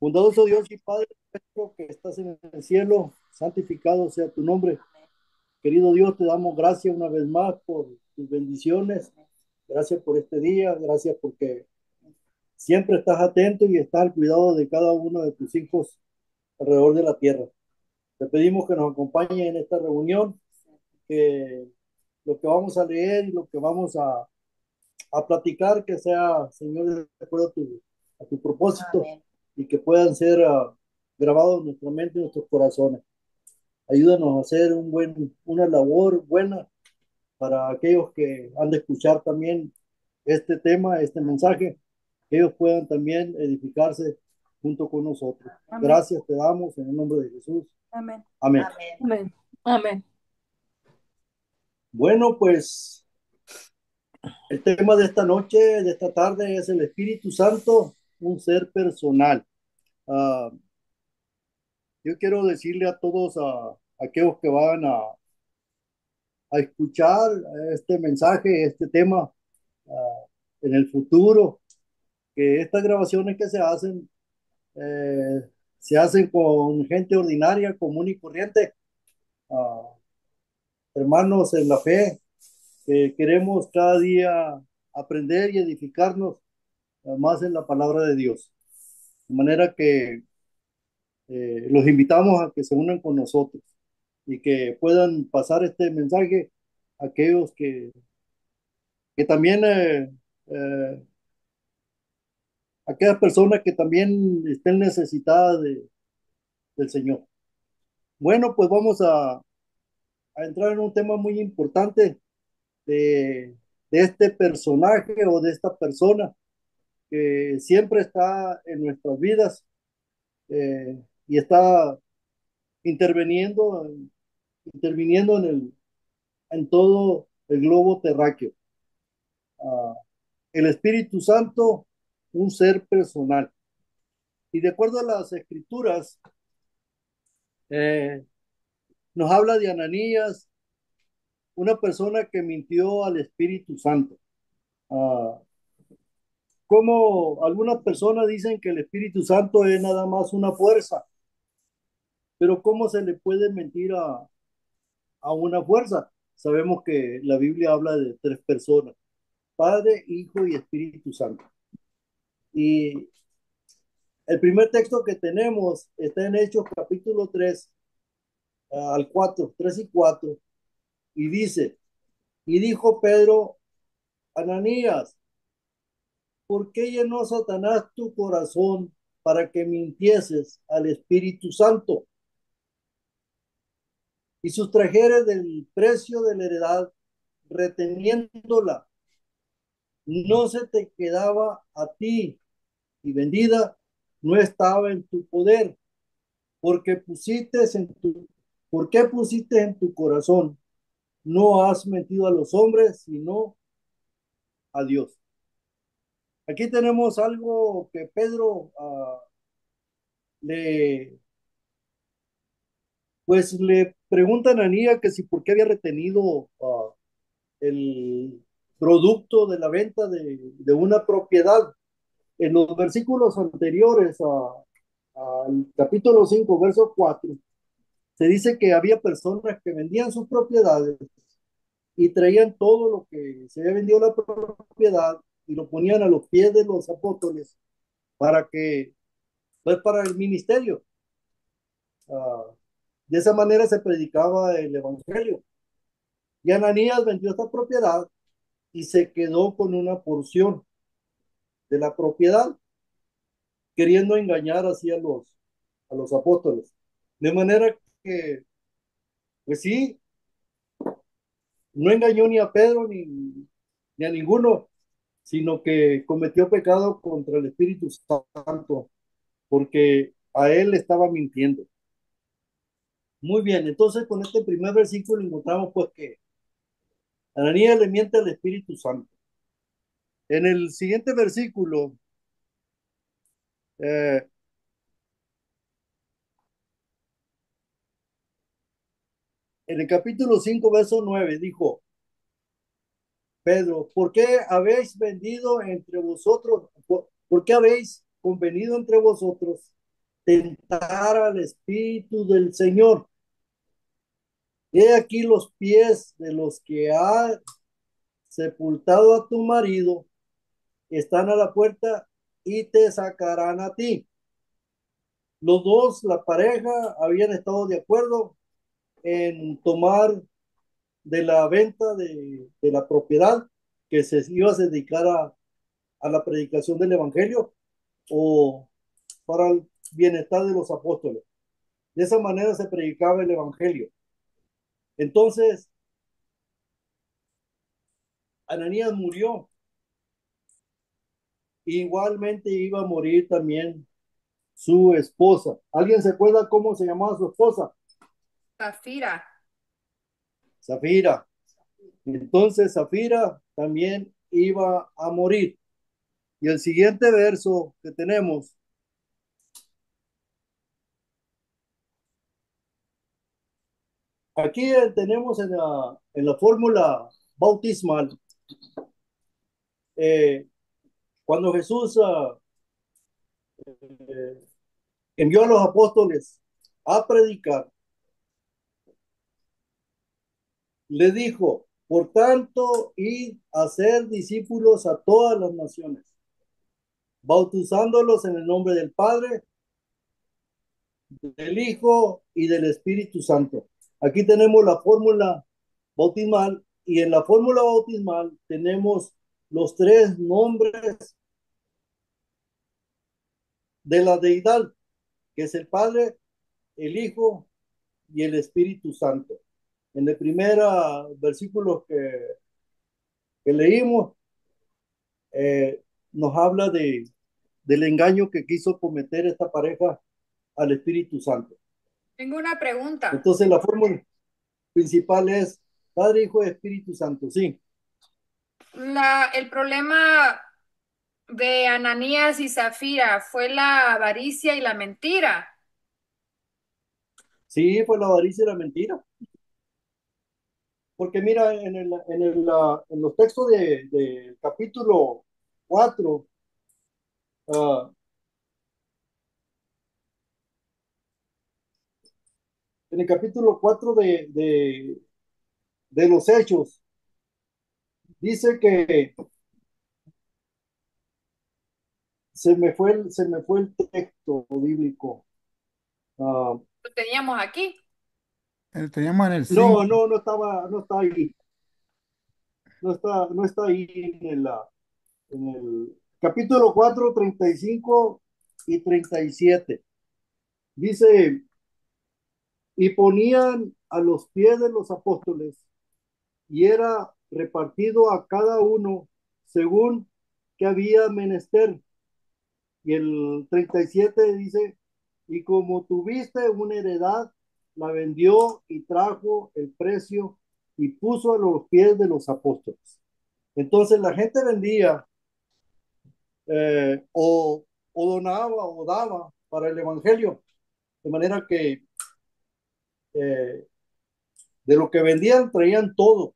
Bondadoso Dios y Padre nuestro que estás en el cielo, santificado sea tu nombre. Querido Dios, te damos gracias una vez más por tus bendiciones. Gracias por este día, gracias porque siempre estás atento y estás al cuidado de cada uno de tus hijos alrededor de la tierra. Te pedimos que nos acompañes en esta reunión, que lo que vamos a leer y lo que vamos a platicar, que sea, Señor, de acuerdo a tu propósito. Amén. Y que puedan ser grabados en nuestra mente y en nuestros corazones. Ayúdanos a hacer una labor buena para aquellos que han de escuchar también este tema, este mensaje, que ellos puedan también edificarse junto con nosotros. Amén. Gracias te damos en el nombre de Jesús. Amén. Amén. Amén. Amén. Bueno, pues el tema de esta noche, de esta tarde, es el Espíritu Santo, un ser personal. Uh, yo quiero decirle a todos, a aquellos que van a escuchar este mensaje, este tema en el futuro, que estas grabaciones que eh, se hacen con gente ordinaria, común y corriente, uh, hermanos en la fe, que queremos cada día aprender y edificarnos más en la palabra de Dios. De manera que los invitamos a que se unan con nosotros y que puedan pasar este mensaje a aquellos que también aquellas personas que también estén necesitadas del Señor. Bueno, pues vamos a entrar en un tema muy importante de este personaje o de esta persona que siempre está en nuestras vidas y está interviniendo, interviniendo en todo el globo terráqueo. Uh, el Espíritu Santo, un ser personal. Y de acuerdo a las escrituras, eh, nos habla de Ananías, una persona que mintió al Espíritu Santo. Uh, como algunas personas dicen que el Espíritu Santo es nada más una fuerza, pero ¿cómo se le puede mentir a una fuerza? Sabemos que la Biblia habla de tres personas, Padre, Hijo y Espíritu Santo. Y el primer texto que tenemos está en Hechos capítulo 3 al 4, 3 y 4, y dice, y dijo Pedro, Ananías, ¿por qué llenó Satanás tu corazón para que mintieses al Espíritu Santo y sustrajeres del precio de la heredad, reteniéndola? No se te quedaba a ti y vendida no estaba en tu poder, porque pusiste en tu, ¿por qué pusiste en tu corazón? No has mentido a los hombres, sino a Dios. Aquí tenemos algo que Pedro le, pues le pregunta a Ananías que si por qué había retenido el producto de la venta de una propiedad. En los versículos anteriores al capítulo 5 verso 4 se dice que había personas que vendían sus propiedades y traían todo lo que se había vendido la propiedad y lo ponían a los pies de los apóstoles para que, pues para el ministerio. Uh, de esa manera se predicaba el evangelio. Y Ananías vendió esta propiedad y se quedó con una porción de la propiedad, queriendo engañar así a los apóstoles. De manera que, pues sí, no engañó ni a Pedro ni a ninguno, sino que cometió pecado contra el Espíritu Santo, porque a él estaba mintiendo. Muy bien, entonces con este primer versículo encontramos pues que Ananías le miente al Espíritu Santo. En el siguiente versículo, eh, en el capítulo 5 verso 9 dijo Pedro, ¿por qué habéis vendido entre vosotros? ¿Por qué habéis convenido entre vosotros tentar al Espíritu del Señor. He aquí los pies de los que ha sepultado a tu marido están a la puerta y te sacarán a ti. Los dos, la pareja, habían estado de acuerdo en tomar de la venta de la propiedad que se iba a dedicar a la predicación del Evangelio o para el bienestar de los apóstoles. De esa manera se predicaba el Evangelio. Entonces, Ananías murió. Igualmente iba a morir también su esposa. ¿Alguien se acuerda cómo se llamaba su esposa? Zafira. Zafira. Entonces, Zafira también iba a morir. Y el siguiente verso que tenemos, aquí tenemos en la fórmula bautismal, eh, cuando Jesús eh, envió a los apóstoles a predicar, le dijo, por tanto, id a ser discípulos a todas las naciones, bautizándolos en el nombre del Padre, del Hijo y del Espíritu Santo. Aquí tenemos la fórmula bautismal y en la fórmula bautismal tenemos los tres nombres de la deidad, que es el Padre, el Hijo y el Espíritu Santo. En el primer versículo que leímos, eh, nos habla del engaño que quiso cometer esta pareja al Espíritu Santo. Tengo una pregunta. Entonces la fórmula principal es Padre, Hijo y Espíritu Santo. Sí, El problema de Ananías y Zafira fue la avaricia y la mentira. sí, fue la avaricia y la mentira. Porque mira, en los textos de capítulo 4, uh, en el capítulo 4 de los Hechos, dice que se me fue el texto bíblico. Uh, Lo teníamos aquí. Teníamos en el no, 5. no, no está ahí. No está ahí en el capítulo 4 35 y 37. Dice, y ponían a los pies de los apóstoles y era repartido a cada uno según que había menester. Y el 37 dice, y como tuviste una heredad, la vendió y trajo el precio y puso a los pies de los apóstoles. Entonces la gente vendía o donaba o daba para el evangelio, de manera que eh, de lo que vendían traían todo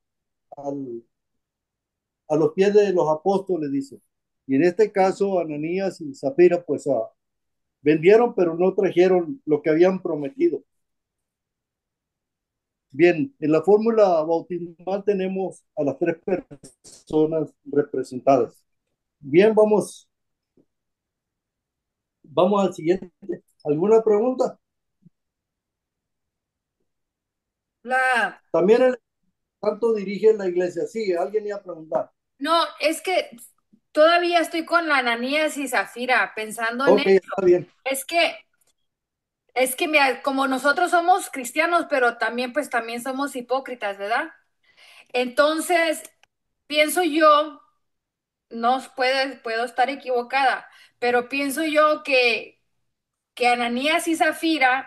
al, a los pies de los apóstoles, dice. Y en este caso, Ananías y Zafira, pues vendieron, pero no trajeron lo que habían prometido. Bien, en la fórmula bautismal tenemos a las tres personas representadas. Bien, vamos al siguiente. ¿Alguna pregunta? La, También el santo dirige la iglesia. Sí, alguien iba a preguntar. no, es que todavía estoy con la Ananías y Zafira pensando en Ok, eso. está bien. Es que, es que mira, como nosotros somos cristianos, pero también pues también somos hipócritas, ¿verdad? Entonces, pienso yo, puedo estar equivocada, pero pienso yo que Ananías y Zafira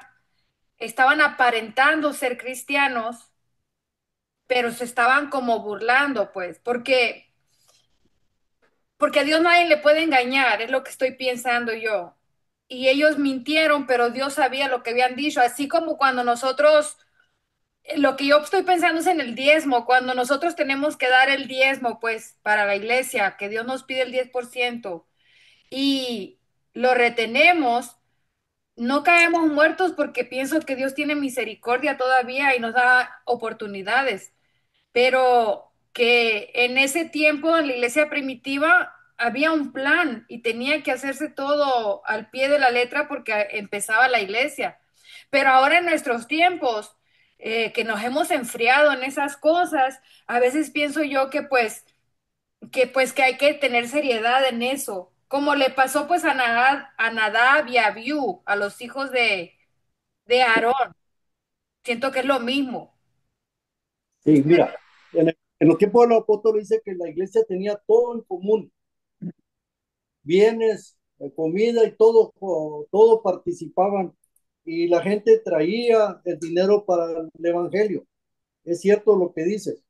estaban aparentando ser cristianos, pero se estaban como burlando, pues, porque a Dios nadie le puede engañar, es lo que estoy pensando yo. Y ellos mintieron, pero Dios sabía lo que habían dicho, así como cuando nosotros, lo que yo estoy pensando es en el diezmo, cuando nosotros tenemos que dar el diezmo, pues, para la iglesia, que Dios nos pide el 10% y lo retenemos. no caemos muertos porque pienso que Dios tiene misericordia todavía y nos da oportunidades, pero que en ese tiempo en la iglesia primitiva había un plan y tenía que hacerse todo al pie de la letra porque empezaba la iglesia. Pero ahora en nuestros tiempos, que nos hemos enfriado en esas cosas, a veces pienso yo que hay que tener seriedad en eso, como le pasó pues a Nadab y a Abiú, a los hijos de Aarón. Siento que es lo mismo. Sí, mira, en los tiempos de los apóstoles dice que la iglesia tenía todo en común, bienes, comida y todo, todo participaban y la gente traía el dinero para el evangelio. Es cierto lo que dices.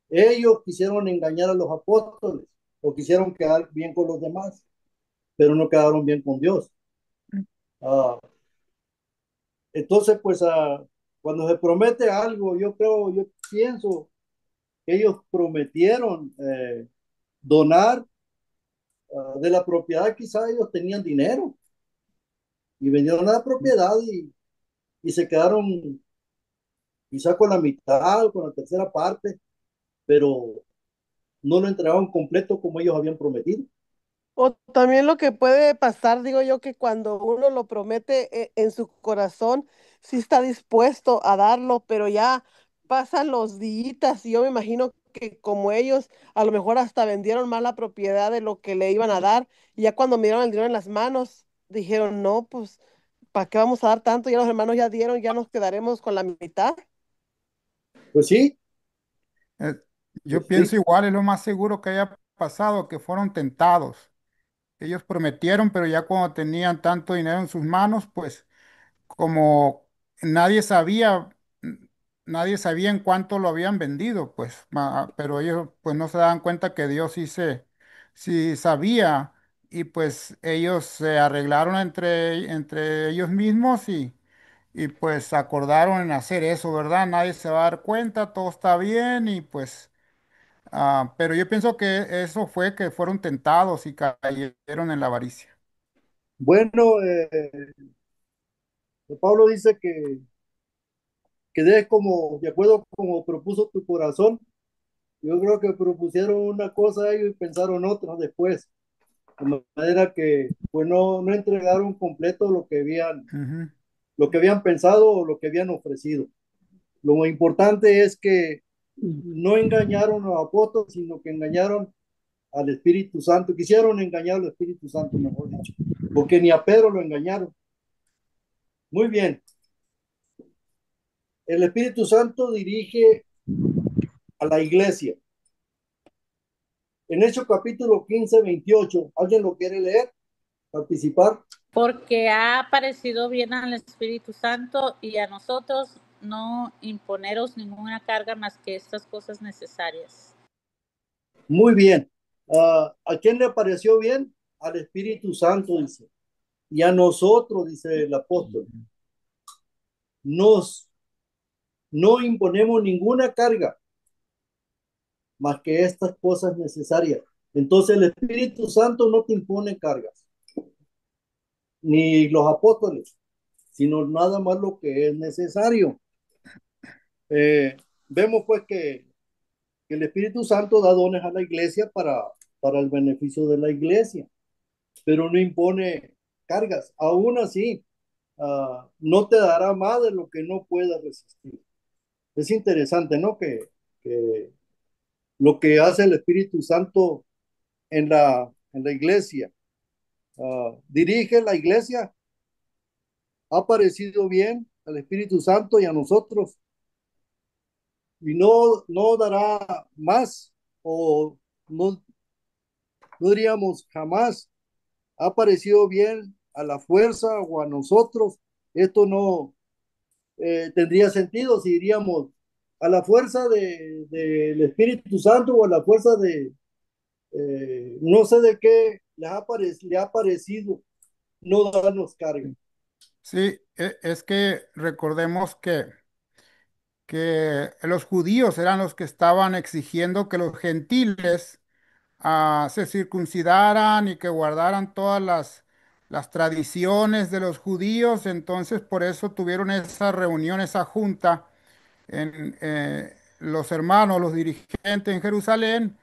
Ellos quisieron engañar a los apóstoles o quisieron quedar bien con los demás, pero no quedaron bien con Dios. Ah, entonces, pues cuando se promete algo, yo creo, yo pienso que ellos prometieron donar de la propiedad, quizá ellos tenían dinero y vendieron la propiedad y se quedaron quizá con la mitad o con la tercera parte, pero no lo entregaron completo como ellos habían prometido. O también lo que puede pasar, digo yo, que cuando uno lo promete en su corazón, sí está dispuesto a darlo, pero ya pasan los días y yo me imagino que como ellos a lo mejor hasta vendieron más la propiedad de lo que le iban a dar y ya cuando miraron el dinero en las manos, dijeron, no, pues, ¿para qué vamos a dar tanto? Ya los hermanos ya dieron, ya nos quedaremos con la mitad. Pues sí, Eh, yo pues sí. pienso igual, es lo más seguro que haya pasado, que fueron tentados. Ellos prometieron, pero ya cuando tenían tanto dinero en sus manos, pues como nadie sabía, nadie sabía en cuánto lo habían vendido, pues, pero ellos pues no se daban cuenta que Dios sí sabía y pues ellos se arreglaron entre ellos mismos y pues acordaron en hacer eso, ¿verdad? Nadie se va a dar cuenta, todo está bien y pues, pero yo pienso que eso fue que fueron tentados y cayeron en la avaricia. Bueno, Pablo dice que des como, de acuerdo como propuso tu corazón. Yo creo que propusieron una cosa ellos y pensaron otra después, de manera que pues no entregaron completo Ujú. lo que habían pensado o lo que habían ofrecido. Lo importante es que no engañaron a los apóstoles, sino que engañaron al Espíritu Santo, quisieron engañar al Espíritu Santo, mejor dicho, porque ni a Pedro lo engañaron. Muy bien, el Espíritu Santo dirige a la iglesia. En Hechos capítulo 15 28, ¿alguien lo quiere leer? Participar. Porque ha parecido bien al Espíritu Santo y a nosotros no imponeros ninguna carga más que estas cosas necesarias. Muy bien. ¿A quién le pareció bien? Al Espíritu Santo, dice. Y a nosotros, dice el apóstol, nos no imponemos ninguna carga más que estas cosas necesarias. Entonces el Espíritu Santo no te impone cargas, ni los apóstoles, sino nada más lo que es necesario. Eh, Vemos pues que el Espíritu Santo da dones a la iglesia para el beneficio de la iglesia, pero no impone cargas. Aún así, no te dará más de lo que no puedas resistir. Es interesante, ¿no? Que lo que hace el Espíritu Santo en la iglesia, dirige la iglesia, ha parecido bien al Espíritu Santo y a nosotros, y no dará más, o no, no diríamos jamás, ha parecido bien a la fuerza o a nosotros. Esto no tendría sentido si diríamos a la fuerza del Espíritu Santo o a la fuerza de no sé de qué le ha parecido no darnos carga. Sí, es que recordemos que los judíos eran los que estaban exigiendo que los gentiles se circuncidaran y que guardaran todas las tradiciones de los judíos, entonces por eso tuvieron esa reunión, esa junta los hermanos, los dirigentes en Jerusalén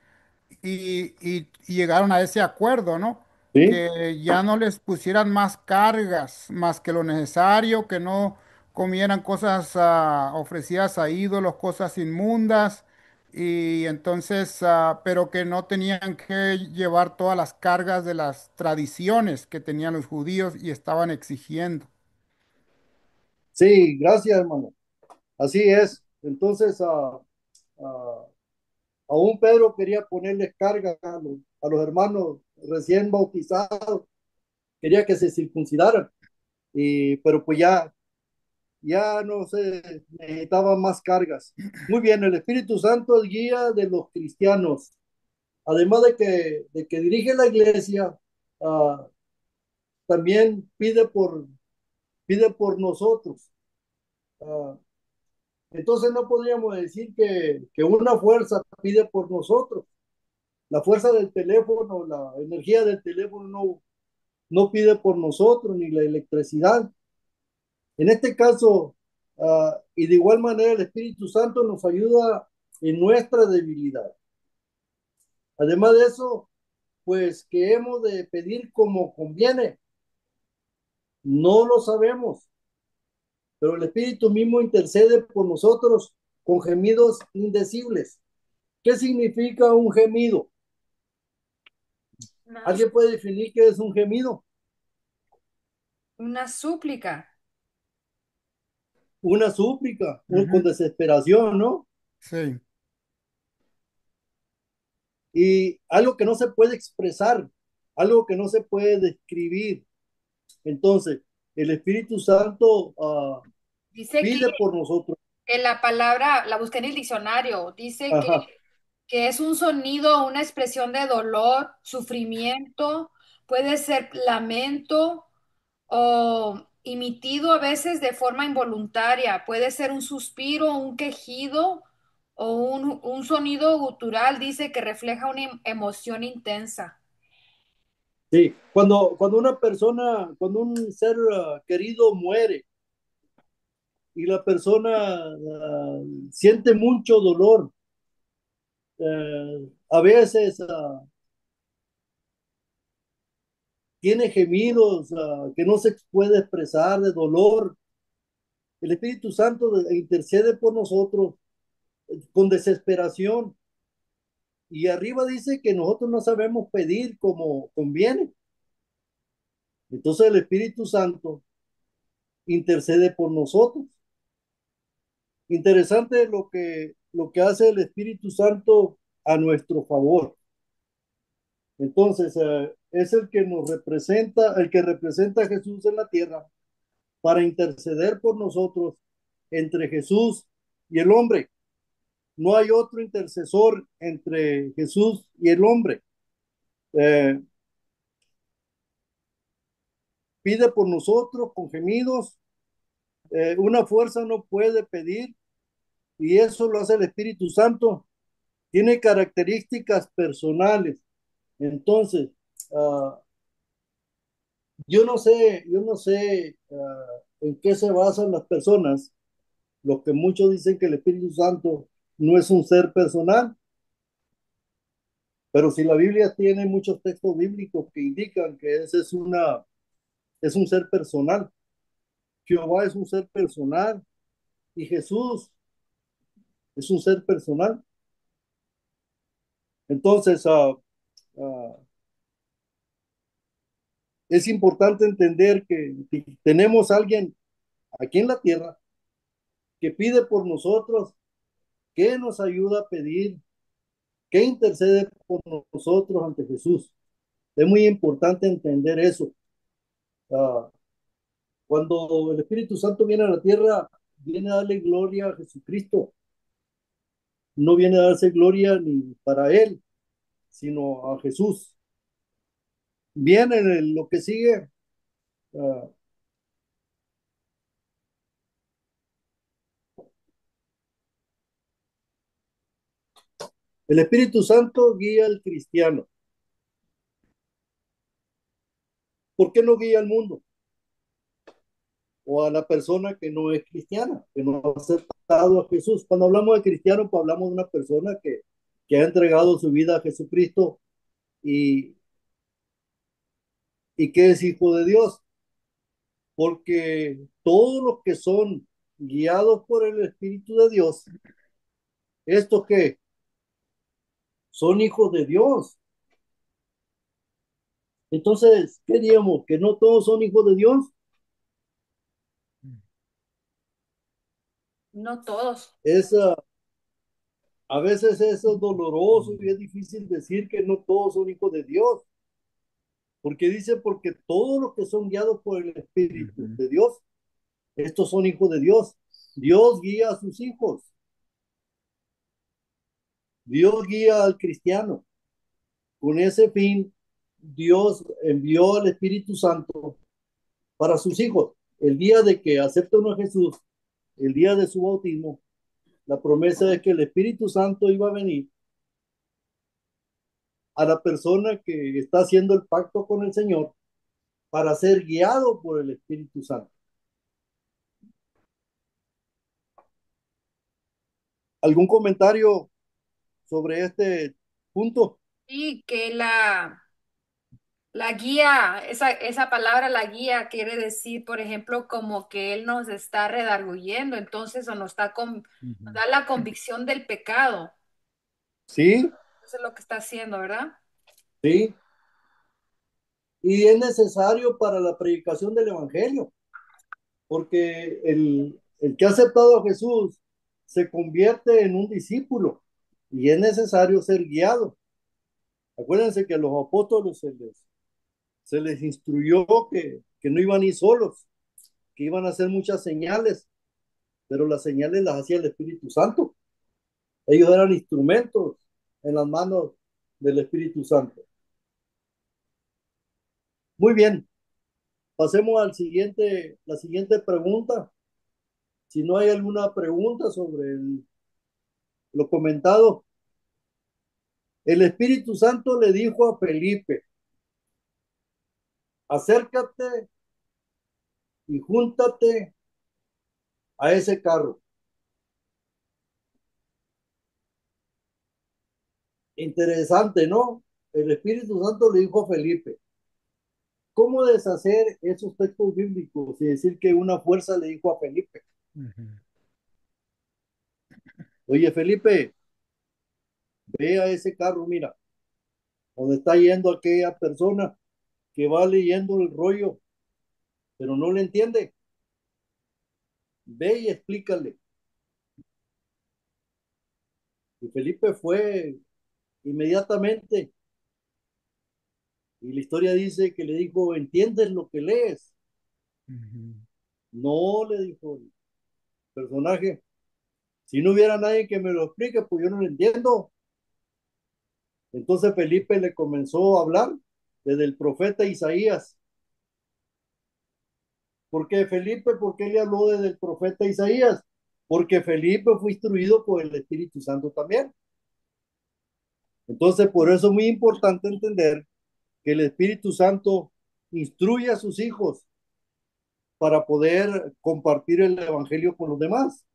y llegaron a ese acuerdo, ¿no? ¿sí? Que ya no les pusieran más cargas, más que lo necesario, que no comieran cosas ofrecidas a ídolos, cosas inmundas, y entonces, pero que no tenían que llevar todas las cargas de las tradiciones que tenían los judíos y estaban exigiendo. Sí, gracias, hermano. Así es. Entonces, ah, aún Pedro quería ponerles carga a los hermanos recién bautizados, quería que se circuncidaran, pero pues ya no se necesitaban más cargas. Muy bien, el Espíritu Santo es guía de los cristianos, además de que dirige la iglesia, ah, también pide por nosotros. Ah, entonces no podríamos decir que una fuerza pide por nosotros. La fuerza del teléfono, la energía del teléfono no pide por nosotros, ni la electricidad. En este caso, y de igual manera el Espíritu Santo nos ayuda en nuestra debilidad. Además de eso, pues que hemos de pedir como conviene, no lo sabemos, pero el Espíritu mismo intercede por nosotros con gemidos indecibles. ¿Qué significa un gemido? Una, ¿Alguien puede definir qué es un gemido? una súplica. Una súplica, con Ujú. desesperación, ¿no? Sí. Y algo que no se puede expresar, algo que no se puede describir. Entonces, el Espíritu Santo Dice aquí pide por nosotros. en la palabra, la busqué en el diccionario, dice Ajá, que es un sonido, una expresión de dolor, sufrimiento, puede ser lamento o emitido a veces de forma involuntaria, puede ser un suspiro, un quejido o un sonido gutural, dice que refleja una emoción intensa. sí. Cuando un ser querido muere y la persona siente mucho dolor, a veces tiene gemidos que no se puede expresar de dolor. El Espíritu Santo intercede por nosotros con desesperación. Y arriba dice que nosotros no sabemos pedir como conviene. Entonces el Espíritu Santo intercede por nosotros. Interesante lo que hace el Espíritu Santo a nuestro favor. Entonces, es el que nos representa, el que representa a Jesús en la tierra para interceder por nosotros entre Jesús y el hombre. No hay otro intercesor entre Jesús y el hombre. Eh, Pide por nosotros con gemidos. Una fuerza no puede pedir y eso lo hace el Espíritu Santo. Tiene características personales. Entonces, uh, yo no sé en qué se basan las personas, los que muchos dicen que el Espíritu Santo no es un ser personal, pero si la Biblia tiene muchos textos bíblicos que indican que ese es un ser personal. Jehová es un ser personal y Jesús es un ser personal. Entonces, uh, es importante entender que tenemos a alguien aquí en la tierra que pide por nosotros, que nos ayuda a pedir, que intercede por nosotros ante Jesús. Es muy importante entender eso. Uh, Cuando el Espíritu Santo viene a la tierra, viene a darle gloria a Jesucristo. No viene a darse gloria ni para Él, sino a Jesús. Viene en lo que sigue. uh, el Espíritu Santo guía al cristiano. ¿por qué no guía al mundo o a la persona que no es cristiana, que no ha aceptado a Jesús? Cuando hablamos de cristiano, pues hablamos de una persona que ha entregado su vida a Jesucristo y, y que es hijo de Dios, porque todos los que son guiados por el Espíritu de Dios, estos que son hijos de Dios. Entonces, ¿qué diríamos? ¿Que no todos son hijos de Dios? No todos. Es, a veces eso es doloroso y es difícil decir que no todos son hijos de Dios, porque dice, porque todos los que son guiados por el Espíritu Ujú. de Dios, estos son hijos de Dios. Dios guía a sus hijos, Dios guía al cristiano. Con ese fin, Dios envió al Espíritu Santo para sus hijos. El día de que aceptan a Jesús, el día de su bautismo, la promesa es que el Espíritu Santo iba a venir a la persona que está haciendo el pacto con el Señor para ser guiado por el Espíritu Santo. ¿Algún comentario sobre este punto? Y que la guía, esa palabra, la guía, quiere decir, por ejemplo, como que Él nos está redarguyendo, entonces, o nos Ujú. da la convicción del pecado. Sí, Eso es lo que está haciendo, ¿verdad? sí. Y es necesario para la predicación del Evangelio, porque el que ha aceptado a Jesús se convierte en un discípulo y es necesario ser guiado. Acuérdense que a los apóstoles se les instruyó que no iban a ir solos, que iban a hacer muchas señales, pero las señales las hacía el Espíritu Santo. Ellos eran instrumentos en las manos del Espíritu Santo. Muy bien, pasemos la siguiente pregunta. Si no hay alguna pregunta sobre lo comentado, el Espíritu Santo le dijo a Felipe, acércate y júntate a ese carro. Interesante, ¿no? El Espíritu Santo le dijo a Felipe, ¿cómo deshacer esos textos bíblicos y decir que una fuerza le dijo a Felipe? Ujú. Oye, Felipe, ve a ese carro, mira, donde está yendo aquella persona que va leyendo el rollo, pero no le entiende. Ve y explícale. Y Felipe fue inmediatamente. Y la historia dice que le dijo, ¿entiendes lo que lees? Ujú. No, le dijo el personaje. Si no hubiera nadie que me lo explique, pues yo no lo entiendo. Entonces Felipe le comenzó a hablar desde el profeta Isaías. ¿Por qué Felipe? ¿Por qué le habló desde el profeta Isaías? Porque Felipe fue instruido por el Espíritu Santo también. Entonces, por eso es muy importante entender que el Espíritu Santo instruye a sus hijos para poder compartir el Evangelio con los demás.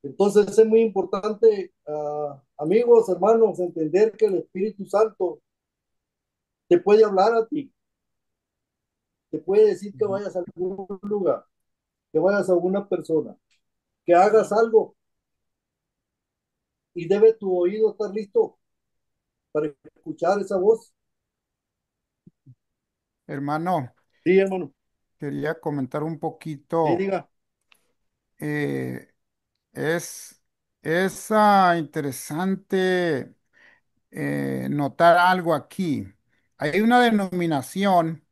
Entonces, es muy importante, amigos, hermanos, entender que el Espíritu Santo te puede hablar a ti, te puede decir que Ujú. vayas a algún lugar, que vayas a alguna persona, que hagas algo y debe tu oído estar listo para escuchar esa voz. Hermano, Sí, hermano. quería comentar un Sí, poquito. diga. eh, es interesante notar algo aquí. Hay una denominación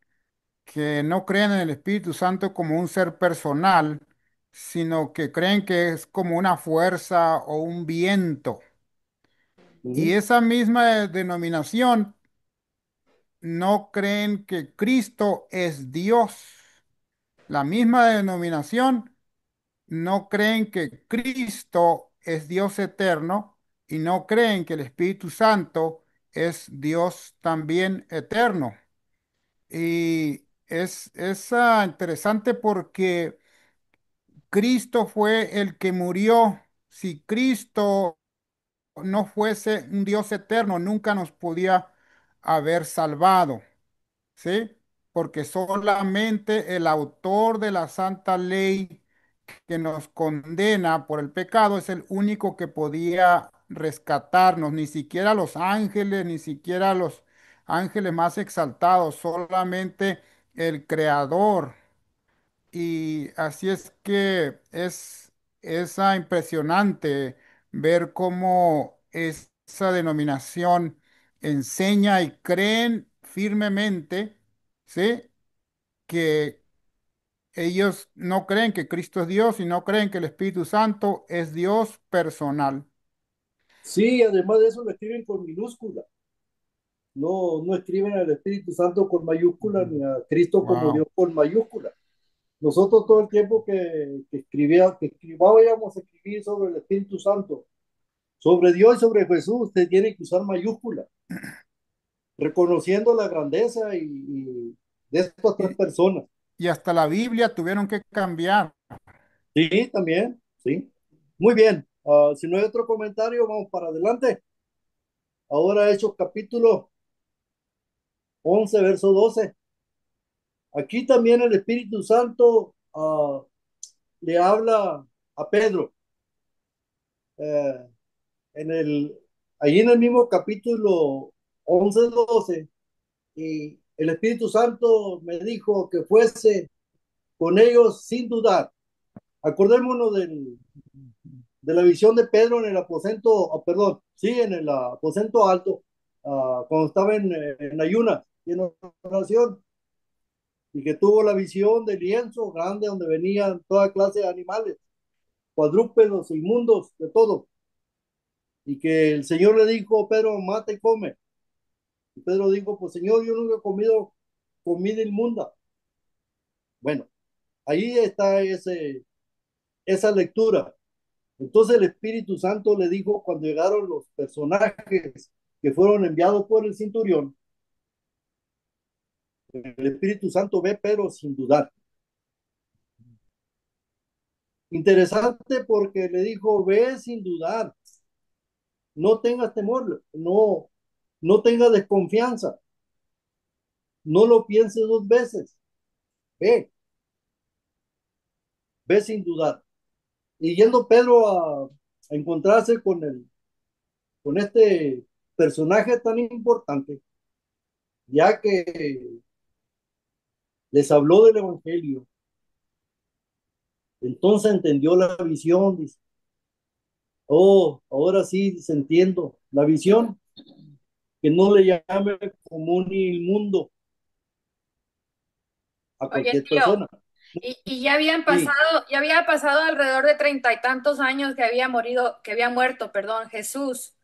que no creen en el Espíritu Santo como un ser personal, sino que creen que es como una fuerza o un viento. Y Ujú, esa misma denominación no creen que Cristo es Dios. La misma denominación no creen que Cristo es Dios eterno y no creen que el Espíritu Santo es Dios también eterno. Y es interesante porque Cristo fue el que murió. Si Cristo no fuese un Dios eterno, nunca nos podía haber salvado, ¿sí? Porque solamente el autor de la santa ley que nos condena por el pecado es el único que podía rescatarnos, ni siquiera los ángeles, ni siquiera los ángeles más exaltados, solamente el Creador. Y así es que es impresionante ver cómo esa denominación enseña y creen firmemente, ¿sí? Que ellos no creen que Cristo es Dios y no creen que el Espíritu Santo es Dios personal. Sí, además de eso lo escriben con minúscula. No, no escriben al Espíritu Santo con mayúscula ni a Cristo como Dios Wow. con mayúscula. Nosotros todo el tiempo que escribíamos a escribir sobre el Espíritu Santo, sobre Dios y sobre Jesús, usted tiene que usar mayúscula, reconociendo la grandeza y de estas tres Y, personas. y hasta la Biblia tuvieron que cambiar. Sí, también, sí. Muy bien. Si no hay otro comentario, vamos para adelante. Ahora Hechos capítulo 11 verso 12. Aquí también el Espíritu Santo le habla a Pedro. eh, en allí en el mismo capítulo 11-12, y el Espíritu Santo me dijo que fuese con ellos sin dudar. Acordémonos de la visión de Pedro en el aposento, perdón, sí, en el aposento alto, cuando estaba en ayunas y en oración, y que tuvo la visión del lienzo grande donde venían toda clase de animales, cuadrúpedos, inmundos, de todo. Y que el Señor le dijo, Pedro, mata y come. Y Pedro dijo, pues Señor, yo nunca he comido comida inmunda. Bueno, ahí está esa lectura. Entonces el Espíritu Santo le dijo cuando llegaron los personajes que fueron enviados por el centurión, el Espíritu Santo ve, pero sin dudar. Interesante porque le dijo, ve sin dudar, no tengas temor, no, no tengas desconfianza, no lo pienses dos veces, ve, ve sin dudar. Y yendo Pedro a encontrarse con este personaje tan importante, ya que les habló del Evangelio, entonces entendió la visión, dice, oh, ahora sí se entiendo la visión, que no le llame como un inmundo a Oye, cualquier tío, persona. y Sí, ya había pasado alrededor de 30 y tantos años que había morido, que había muerto, perdón, Jesús.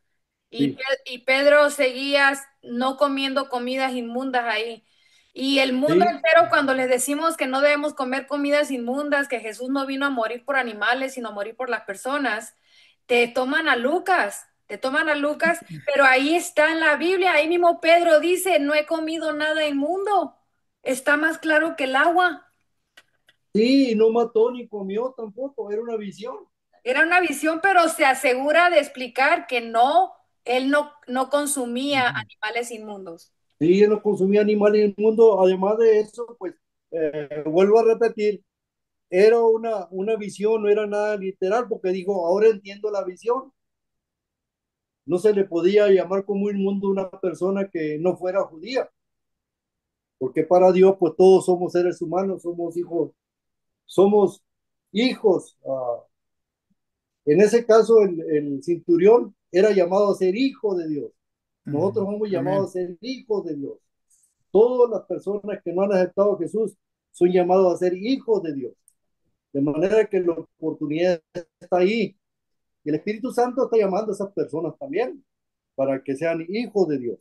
sí, Y Pedro seguía no comiendo comidas inmundas ahí. Y el mundo sí, entero, cuando les decimos que no debemos comer comidas inmundas, que Jesús no vino a morir por animales, sino a morir por las personas, te toman a Lucas, pero ahí está en la Biblia, ahí mismo Pedro dice, no he comido nada inmundo. Está más claro que el agua. sí, y no mató ni comió tampoco, era una visión. Era una visión, pero se asegura de explicar que no, él no consumía Ujú. animales inmundos. Sí, él no consumía animales en el mundo. Además de eso, pues, vuelvo a repetir, era una visión, no era nada literal, porque dijo, ahora entiendo la visión. No se le podía llamar como inmundo a una persona que no fuera judía, porque para Dios, pues todos somos seres humanos, somos hijos. En ese caso, el centurión era llamado a ser hijo de Dios. Nosotros Ujú. somos llamados Amén. a ser hijos de Dios. Todas las personas que no han aceptado a Jesús son llamados a ser hijos de Dios. De manera que la oportunidad está ahí. Y el Espíritu Santo está llamando a esas personas también para que sean hijos de Dios.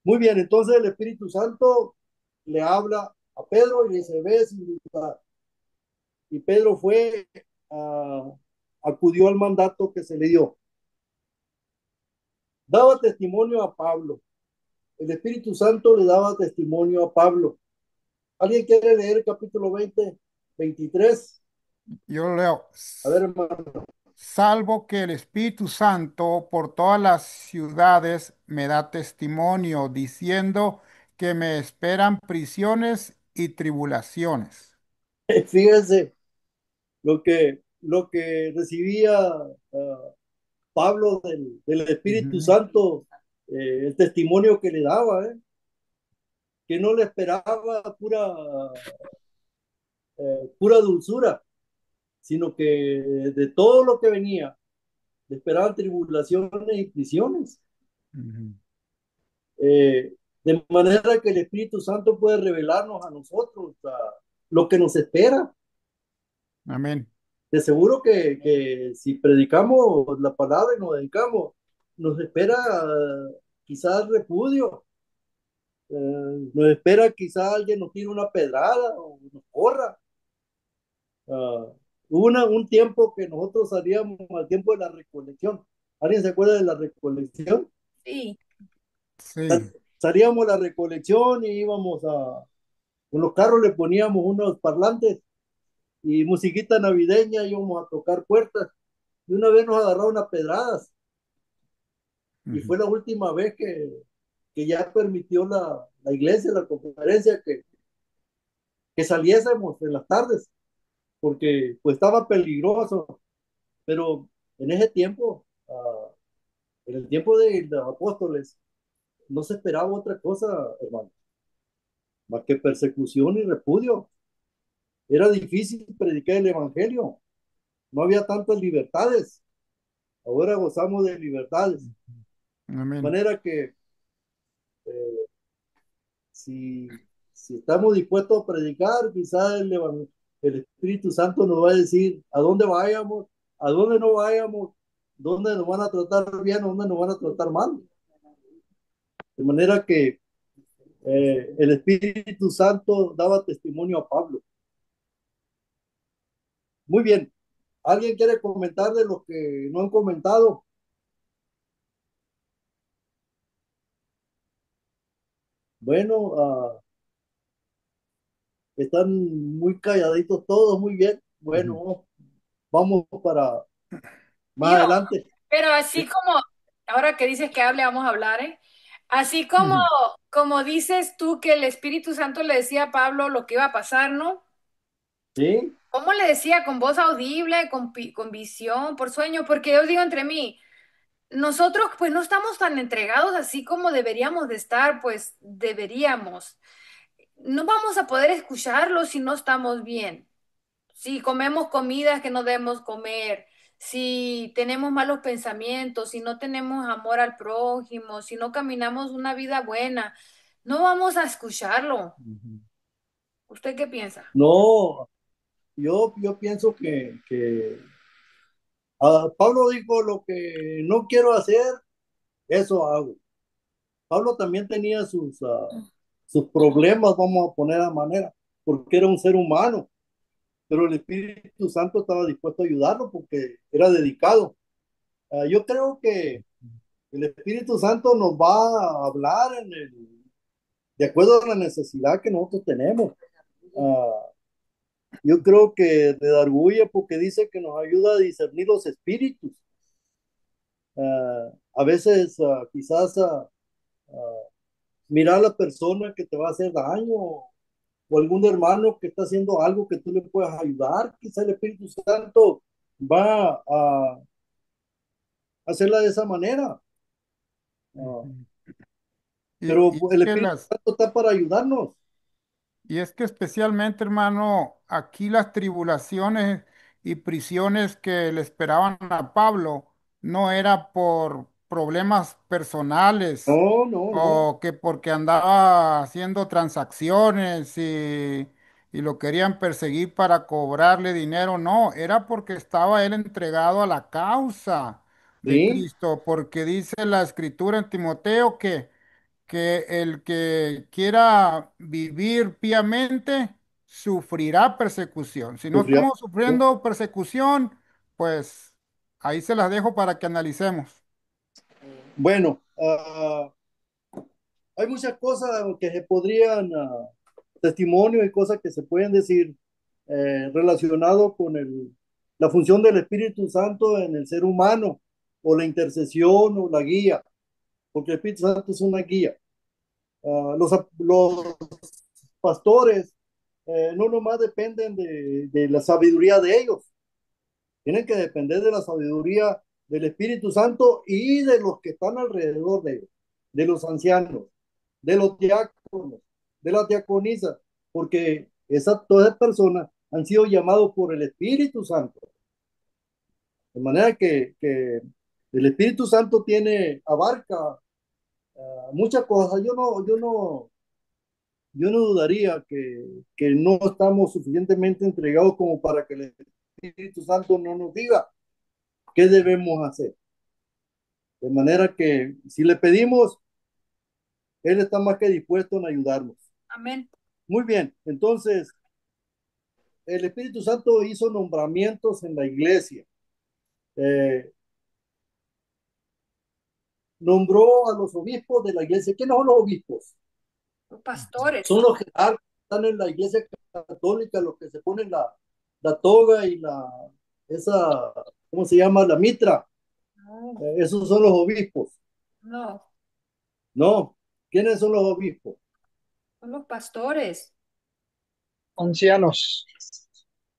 Muy bien, entonces el Espíritu Santo le habla a Pedro y le dice, ve sin dudar. Y Pedro fue, uh, acudió al mandato que se le dio. daba testimonio a Pablo. El Espíritu Santo le daba testimonio a Pablo. ¿Alguien quiere leer el capítulo 20, 23? Yo leo, A ver, hermano. salvo que el Espíritu Santo por todas las ciudades me da testimonio, diciendo que me esperan prisiones y tribulaciones. Fíjense lo que recibía Pablo del Espíritu Ujú, Santo, el testimonio que le daba, que no le esperaba pura dulzura, sino que de todo lo que venía, le esperaban tribulaciones y prisiones. ujú. Eh, de manera que el Espíritu Santo puede revelarnos a nosotros lo que nos espera. Amén. De seguro que si predicamos la palabra y nos dedicamos, nos espera quizás repudio, nos espera quizás alguien nos tire una pedrada o nos corra. Ah, hubo un tiempo que nosotros salíamos al tiempo de la recolección. ¿Alguien se acuerda de la recolección? Sí. Sí. Salíamos a la recolección y con los carros le poníamos unos parlantes y musiquita navideña, íbamos a tocar puertas. Y una vez nos agarraron a pedradas y Ujú, fue la última vez que ya permitió la iglesia, la conferencia, que saliésemos en las tardes, porque pues estaba peligroso, pero en ese tiempo, en el tiempo de los apóstoles, no se esperaba otra cosa, hermano, más que persecución y repudio. Era difícil predicar el evangelio, no había tantas libertades, ahora gozamos de libertades. De amén. manera que eh, si estamos dispuestos a predicar, quizás el Espíritu Santo nos va a decir a dónde vayamos, a dónde no vayamos, dónde nos van a tratar bien, dónde nos van a tratar mal. De manera que el Espíritu Santo daba testimonio a Pablo. Muy bien. ¿Alguien quiere comentar de lo que no han comentado? Bueno, están muy calladitos todos, muy bien. Ujú, Bueno, vamos para más Yo, adelante. pero así como, ahora que dices que hable, vamos a hablar, ¿eh? Así como, ujú, como dices tú que el Espíritu Santo le decía a Pablo lo que iba a pasar, ¿no? ¿Sí? ¿Cómo le decía? ¿Con voz audible, con visión, por sueño? Porque yo digo entre mí, nosotros pues no estamos tan entregados así como deberíamos de estar, pues deberíamos. No vamos a poder escucharlo si no estamos bien. Si comemos comidas que no debemos comer, si tenemos malos pensamientos, si no tenemos amor al prójimo, si no caminamos una vida buena, no vamos a escucharlo. ujú. ¿Usted qué piensa? No, yo pienso que Pablo dijo lo que no quiero hacer, eso hago. Pablo también tenía sus problemas, vamos a poner a manera, porque era un ser humano, pero el Espíritu Santo estaba dispuesto a ayudarlo porque era dedicado. Yo creo que el Espíritu Santo nos va a hablar de acuerdo a la necesidad que nosotros tenemos. Ah, yo creo que de Darguye porque dice que nos ayuda a discernir los espíritus. A veces quizás mirar a la persona que te va a hacer daño o algún hermano que está haciendo algo que tú le puedas ayudar, quizá el Espíritu Santo va a hacerla de esa manera. Ah, Ujú. pero Y es el que Espíritu Santo está para ayudarnos. especialmente, hermano, aquí las tribulaciones y prisiones que le esperaban a Pablo no era por problemas personales No, no, no. o que porque andaba haciendo transacciones y lo querían perseguir para cobrarle dinero, no, era porque estaba él entregado a la causa de Sí, Cristo, porque dice la escritura en Timoteo que el que quiera vivir piamente sufrirá persecución. Si no sufría. estamos sufriendo persecución, pues ahí se las dejo para que analicemos. Bueno, hay muchas cosas que se podrían, testimonio y cosas que se pueden decir relacionado con la función del Espíritu Santo en el ser humano, o la intercesión o la guía, porque el Espíritu Santo es una guía. Los pastores no nomás dependen de la sabiduría de ellos, tienen que depender de la sabiduría del Espíritu Santo y de los que están alrededor de ellos, de los ancianos, de los diáconos, de las diaconisas, porque todas esas personas han sido llamados por el Espíritu Santo. De manera que el Espíritu Santo abarca muchas cosas. Yo no dudaría que no estamos suficientemente entregados como para que el Espíritu Santo no nos diga qué debemos hacer. De manera que si le pedimos, Él está más que dispuesto en ayudarnos. Amén. Muy bien, entonces el Espíritu Santo hizo nombramientos en la iglesia. Eh, Nombró a los obispos de la iglesia. ¿Quiénes son los obispos? Los pastores. Son los jerarcas que están en la iglesia católica, los que se ponen la toga y esa, ¿cómo se llama? La mitra. No, Esos son los obispos. no, No, ¿quiénes son los obispos? son los pastores. Ancianos.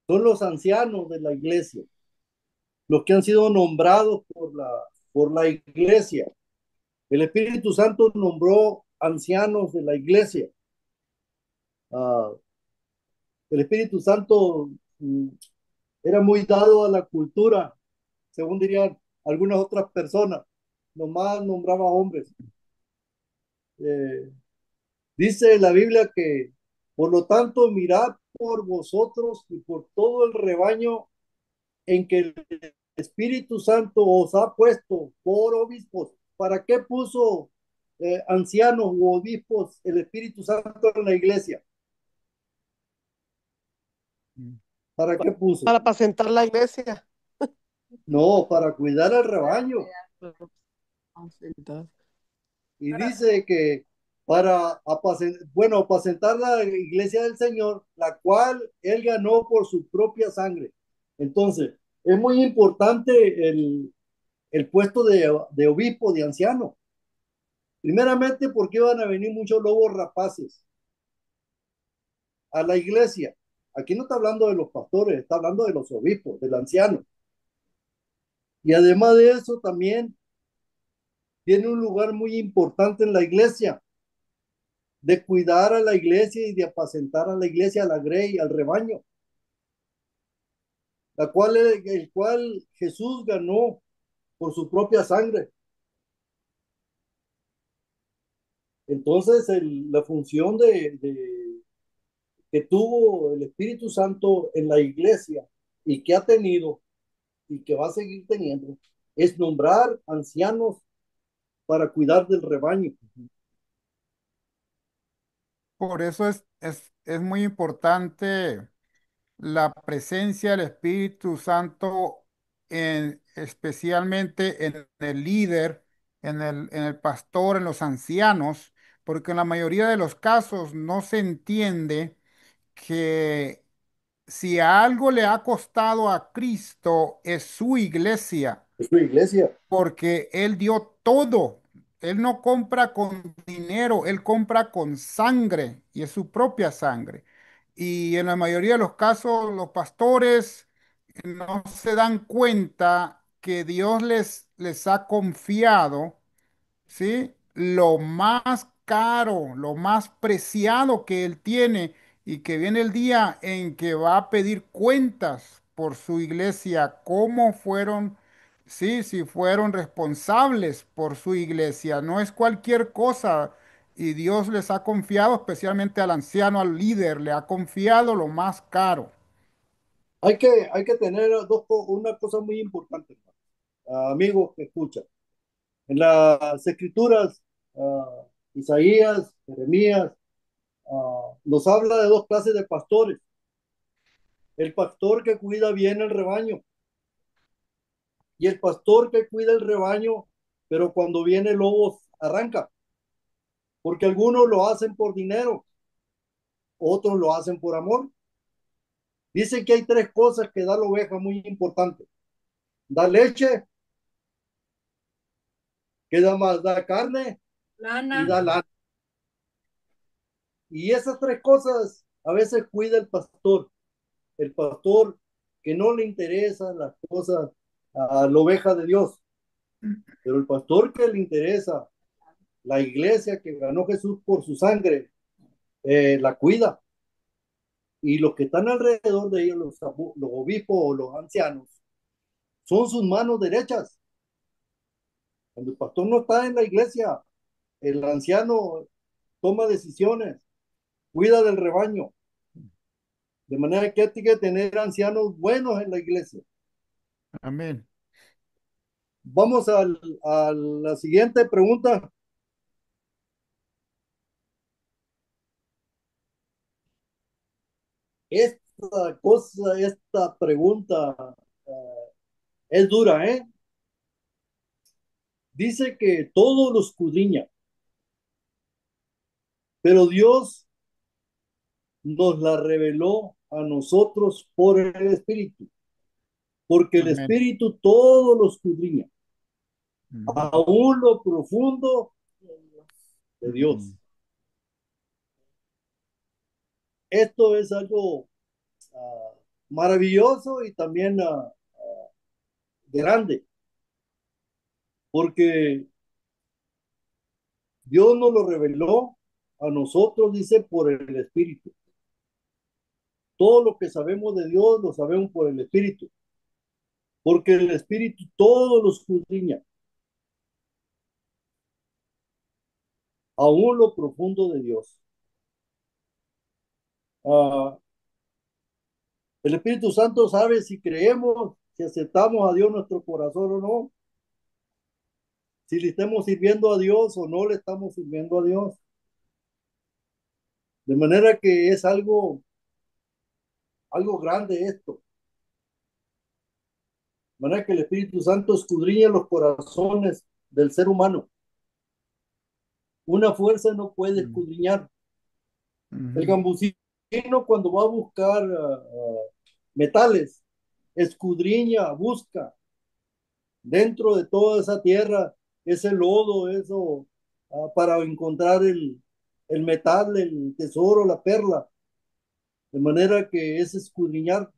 Son los ancianos de la iglesia, los que han sido nombrados por la iglesia. El Espíritu Santo nombró ancianos de la iglesia. Ah, el Espíritu Santo era muy dado a la cultura, según dirían algunas otras personas. Nomás nombraba hombres. Eh, Dice la Biblia que, por lo tanto, mirad por vosotros y por todo el rebaño en que el Espíritu Santo os ha puesto por obispos. ¿Para qué puso ancianos u obispos el Espíritu Santo en la iglesia? ¿Para qué puso? Para apacentar la iglesia. No, para cuidar al rebaño. Apacentar. Y dice que para apacentar la iglesia del Señor, la cual él ganó por su propia sangre. Entonces, es muy importante el puesto de obispo, de anciano. Primeramente, porque van a venir muchos lobos rapaces a la iglesia. Aquí no está hablando de los pastores, está hablando de los obispos, del anciano. Y además de eso, también tiene un lugar muy importante en la iglesia, de cuidar a la iglesia y de apacentar a la iglesia, a la grey, al rebaño, el cual Jesús ganó por su propia sangre. Entonces, la función que tuvo el Espíritu Santo en la iglesia y que ha tenido y que va a seguir teniendo es nombrar ancianos para cuidar del rebaño. Por eso es muy importante la presencia del Espíritu Santo especialmente en el líder, en el pastor, en los ancianos, porque en la mayoría de los casos no se entiende que si a algo le ha costado a Cristo es su iglesia, Es su iglesia. porque Él dio todo. Él no compra con dinero, Él compra con sangre y es su propia sangre. Y en la mayoría de los casos los pastores no se dan cuenta que Dios les ha confiado, ¿sí? Lo más caro, lo más preciado que él tiene y que viene el día en que va a pedir cuentas por su iglesia, cómo fueron, sí, si fueron responsables por su iglesia. No es cualquier cosa. Y Dios les ha confiado, especialmente al anciano, al líder, le ha confiado lo más caro. Hay que tener una cosa muy importante, amigos que escuchan. En las escrituras, Isaías, Jeremías, nos habla de dos clases de pastores. El pastor que cuida bien el rebaño y el pastor que cuida el rebaño pero cuando viene el lobo arranca, porque algunos lo hacen por dinero, otros lo hacen por amor. Dicen que hay tres cosas que da la oveja muy importantes. Da leche, que da más, da carne y Lana. da lana. Y esas tres cosas a veces cuida el pastor que no le interesan las cosas a la oveja de Dios, pero el pastor que le interesa la iglesia que ganó Jesús por su sangre, la cuida. Y los que están alrededor de ellos, los obispos o los ancianos, son sus manos derechas. Cuando el pastor no está en la iglesia, el anciano toma decisiones, cuida del rebaño. De manera que hay que tener ancianos buenos en la iglesia. Amén. Vamos a la siguiente pregunta. Esta pregunta es dura, ¿eh? Dice que todo lo escudriña, pero Dios nos la reveló a nosotros por el Espíritu, porque el Amén. Espíritu todo lo escudriña, Ujú, aún lo profundo de ujú. Dios. Esto es algo maravilloso y también grande, porque Dios nos lo reveló a nosotros, dice, por el Espíritu. Todo lo que sabemos de Dios lo sabemos por el Espíritu, porque el Espíritu todo lo escudriña, aún lo profundo de Dios. Ah, el Espíritu Santo sabe si creemos, si aceptamos a Dios en nuestro corazón o no, si le estamos sirviendo a Dios o no le estamos sirviendo a Dios. De manera que es algo grande esto. De manera que el Espíritu Santo escudriña los corazones del ser humano. Una fuerza no puede Ujú, escudriñar. El ujú. gambusino cuando va a buscar metales, escudriña, busca dentro de toda esa tierra, ese lodo, eso, para encontrar el metal, el tesoro, la perla. De manera que es escudriñar.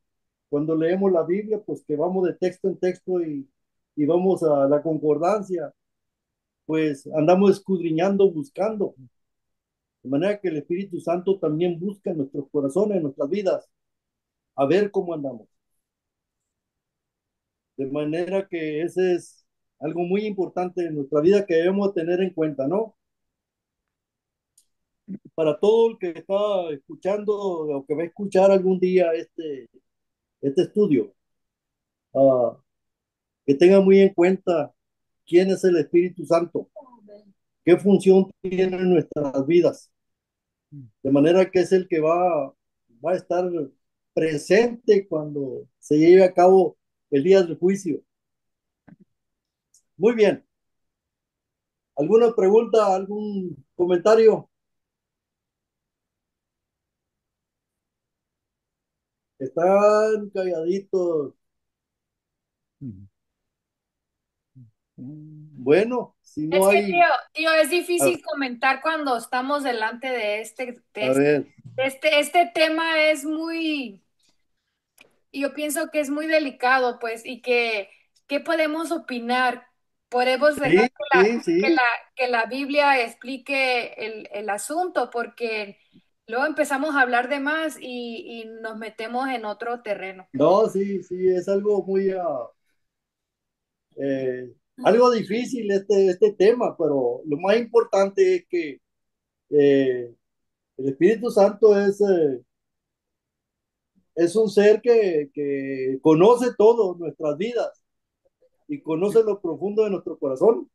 Cuando leemos la Biblia, pues que vamos de texto en texto y vamos a la concordancia, pues andamos escudriñando, buscando. De manera que el Espíritu Santo también busca en nuestros corazones, en nuestras vidas, a ver cómo andamos. De manera que ese es algo muy importante en nuestra vida que debemos tener en cuenta, ¿no? Para todo el que está escuchando o que va a escuchar algún día este estudio, uh, que tenga muy en cuenta quién es el Espíritu Santo, qué función tiene en nuestras vidas, de manera que es el que va a estar presente cuando se lleve a cabo el día del juicio. Muy bien. ¿Alguna pregunta, algún comentario? Están calladitos. Ujú. Mm. Bueno, si no Es que, hay, tío, es a, difícil comentar cuando estamos delante de a ver, este tema es muy, yo pienso que es muy delicado, pues, y que, ¿qué podemos opinar? Podemos dejar sí, sí, que sí. que la Biblia explique el asunto, porque luego empezamos a hablar de más y nos metemos en otro terreno. No, sí, sí, es algo muy, algo difícil este tema, pero lo más importante es que eh, el Espíritu Santo es un ser que conoce todo nuestras vidas y conoce lo profundo de nuestro corazón.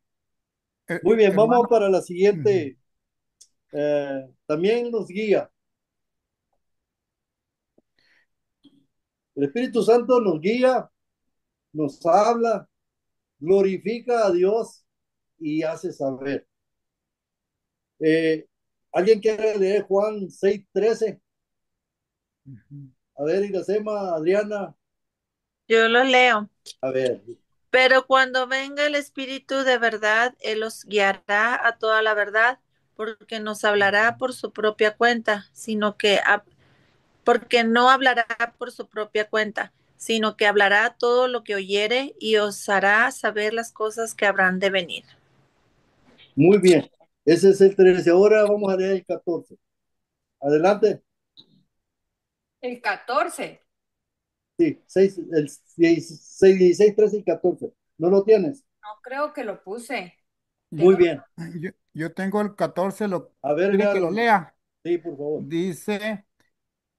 Muy bien, vamos Hermano, para la ujú. siguiente. También nos guía. El Espíritu Santo nos guía, nos habla, glorifica a Dios y hace saber. Eh, ¿Alguien quiere leer Juan 6:13? Ujú. A ver, Iracema, Adriana, Yo lo leo. a ver, Pero cuando venga el Espíritu de verdad, Él os guiará a toda la verdad, porque nos hablará por su propia cuenta, porque no hablará por su propia cuenta, sino que hablará todo lo que oyere y os hará saber las cosas que habrán de venir. muy bien. Ese es el 13. Ahora vamos a leer el 14. Adelante. El 14. Sí, 6, el 6, 16, 13 y 14. ¿No lo tienes? No creo que lo puse. Muy Tengo. bien. Yo tengo el 14, lo A ver, quiere que lo léalo. lea. Sí, por favor. Dice,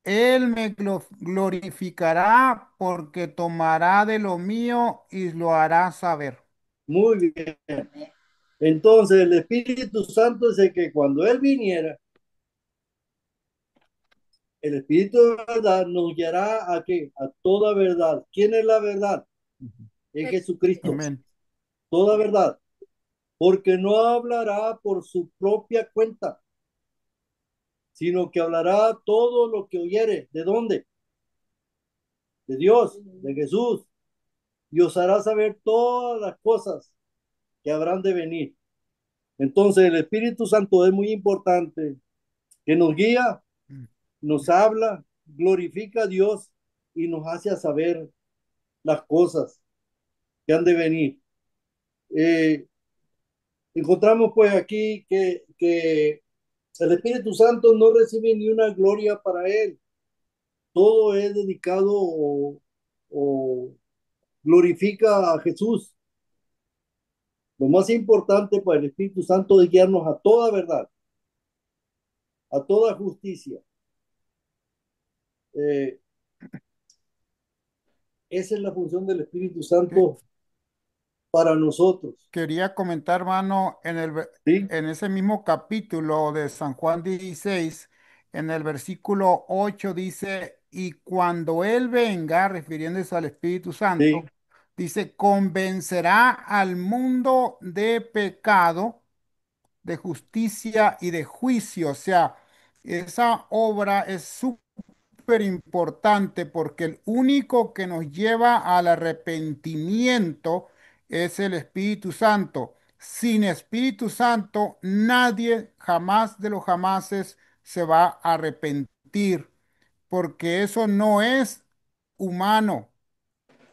Él me glorificará porque tomará de lo mío y lo hará saber. Muy bien. Entonces, el Espíritu Santo es el que cuando Él viniera, el Espíritu de verdad nos guiará a qué? A toda verdad. ¿Quién es la verdad? Es Jesucristo. Amén. Toda verdad. Porque no hablará por su propia cuenta, sino que hablará todo lo que oyere. ¿De dónde? De Dios, de Jesús. Y os hará saber todas las cosas que habrán de venir. Entonces, el Espíritu Santo es muy importante, que nos guía, nos habla, glorifica a Dios y nos hace saber las cosas que han de venir. Eh, Encontramos pues aquí que el Espíritu Santo no recibe ni una gloria para él. Todo es dedicado o glorifica a Jesús. Lo más importante para el Espíritu Santo es guiarnos a toda verdad, a toda justicia. Eh, Esa es la función del Espíritu Que- Santo para nosotros. Quería comentar, hermano, ¿Sí? en ese mismo capítulo de San Juan 16, en el versículo 8 dice, y cuando Él venga, refiriéndose al Espíritu Sí. Santo, dice, convencerá al mundo de pecado, de justicia y de juicio. O sea, esa obra es súper importante porque el único que nos lleva al arrepentimiento es el Espíritu Santo. Sin Espíritu Santo, nadie jamás de los jamases se va a arrepentir, porque eso no es humano,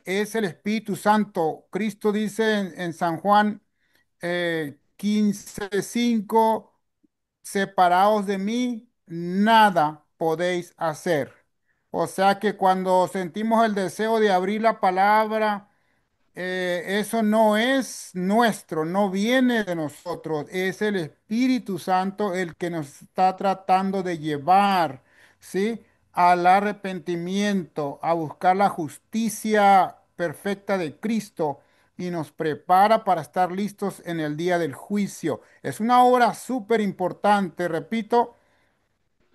es el Espíritu Santo. Cristo dice en San Juan 15:5, separados de mí, nada podéis hacer. O sea que cuando sentimos el deseo de abrir la palabra, eso no es nuestro, no viene de nosotros, es el Espíritu Santo el que nos está tratando de llevar, ¿sí? Al arrepentimiento, a buscar la justicia perfecta de Cristo y nos prepara para estar listos en el día del juicio. Es una obra súper importante, repito,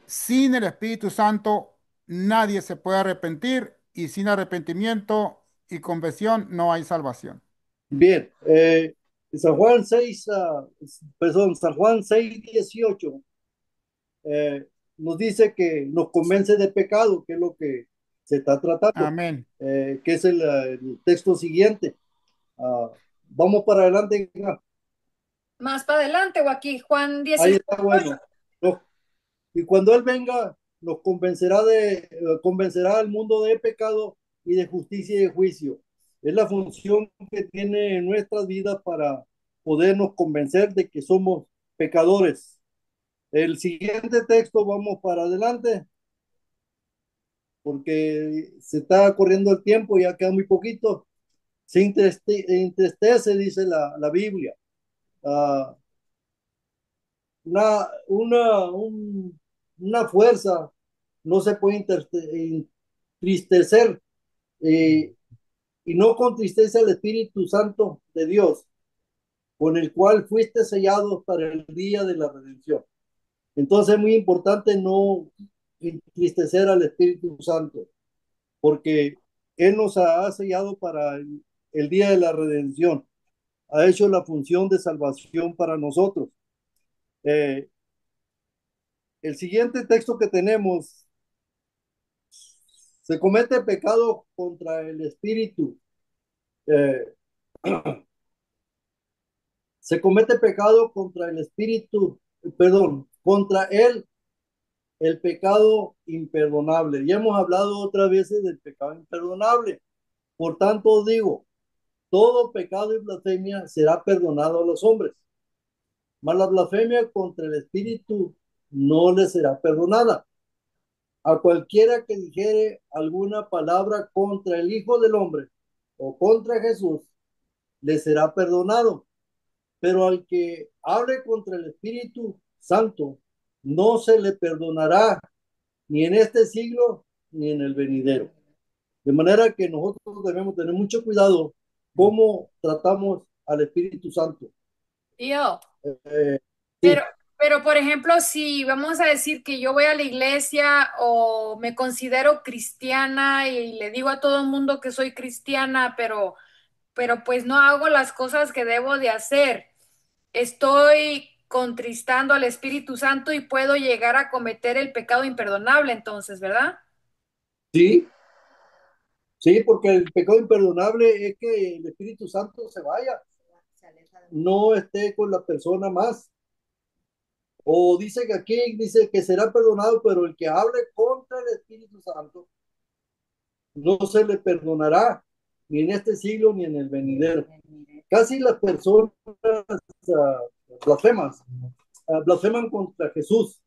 sin el Espíritu Santo nadie se puede arrepentir y sin arrepentimiento y conversión no hay salvación. Bien. San Juan 6, perdón, San Juan 6:18 nos dice que nos convence de pecado, que es lo que se está tratando, Amén. que es el texto siguiente. Ah, vamos para adelante. Más para adelante o aquí, Juan Ahí 16. está bueno. No, y cuando Él venga, nos convencerá al mundo de pecado y de justicia y de juicio. Es la función que tiene en nuestras vidas para podernos convencer de que somos pecadores. El siguiente texto, vamos para adelante, porque se está corriendo el tiempo, ya queda muy poquito. Entristece, dice la Biblia. Ah, una fuerza no se puede entristecer, eh, y no contristece al Espíritu Santo de Dios, con el cual fuiste sellado para el día de la redención. Entonces es muy importante no entristecer al Espíritu Santo, porque Él nos ha sellado para el día de la redención. ha hecho la función de salvación para nosotros. Eh, el siguiente texto que tenemos, se comete pecado contra el espíritu. Eh, se comete pecado contra el espíritu, perdón, contra él, el pecado imperdonable. Ya hemos hablado otras veces del pecado imperdonable. Por tanto, os digo, todo pecado y blasfemia será perdonado a los hombres, mas la blasfemia contra el espíritu no le será perdonada. A cualquiera que dijere alguna palabra contra el Hijo del Hombre o contra Jesús, le será perdonado. Pero al que hable contra el Espíritu Santo, no se le perdonará ni en este siglo ni en el venidero. De manera que nosotros debemos tener mucho cuidado cómo tratamos al Espíritu Santo. Tío, pero, Sí, pero por ejemplo, si vamos a decir que yo voy a la iglesia o me considero cristiana y le digo a todo el mundo que soy cristiana, pero pues no hago las cosas que debo de hacer, estoy contristando al Espíritu Santo y puedo llegar a cometer el pecado imperdonable, entonces, ¿verdad? sí, sí, porque el pecado imperdonable es que el Espíritu Santo se vaya, no esté con la persona más. O dice que aquí dice que será perdonado, pero el que hable contra el Espíritu Santo no se le perdonará, ni en este siglo ni en el venidero. Casi las personas blasfemas, blasfeman contra Jesús,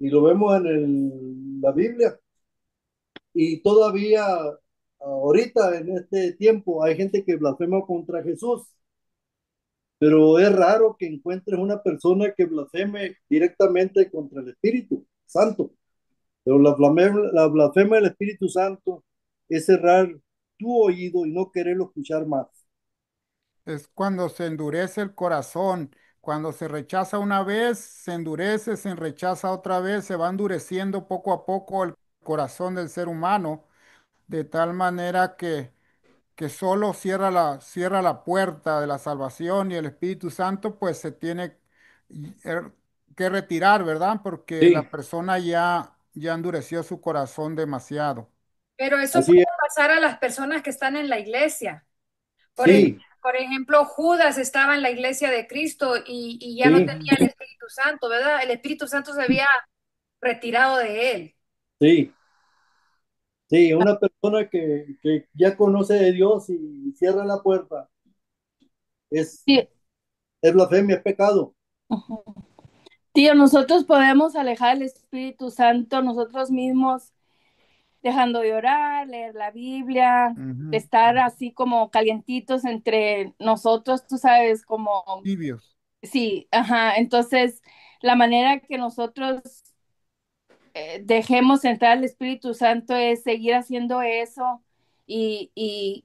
y lo vemos en la Biblia. Y todavía ahorita, en este tiempo, hay gente que blasfema contra Jesús, pero es raro que encuentres una persona que blasfeme directamente contra el Espíritu Santo. Pero la blasfema del Espíritu Santo es cerrar tu oído y no quererlo escuchar más. Es cuando se endurece el corazón, cuando se rechaza una vez, se endurece, se rechaza otra vez, se va endureciendo poco a poco el corazón del ser humano, de tal manera que solo cierra la puerta de la salvación y el Espíritu Santo pues se tiene er, que retirar, ¿verdad? Porque la Sí, persona ya endureció su corazón demasiado. Pero eso así puede es. pasar a las personas que están en la iglesia. Por ejemplo, Sí, por ejemplo, Judas estaba en la iglesia de Cristo y ya no sí, tenía el Espíritu Santo, ¿verdad? El Espíritu Santo se había retirado de él. sí, sí. Una persona que ya conoce de Dios y cierra la puerta es, Sí, es blasfemia, es pecado. ujú. Tío, nosotros podemos alejar al Espíritu Santo nosotros mismos, dejando de orar, leer la Biblia, Ujú. estar así como calientitos entre nosotros, tú sabes, como, Tibios. sí, ajá. Entonces, la manera que nosotros dejemos entrar al Espíritu Santo es seguir haciendo eso y, y,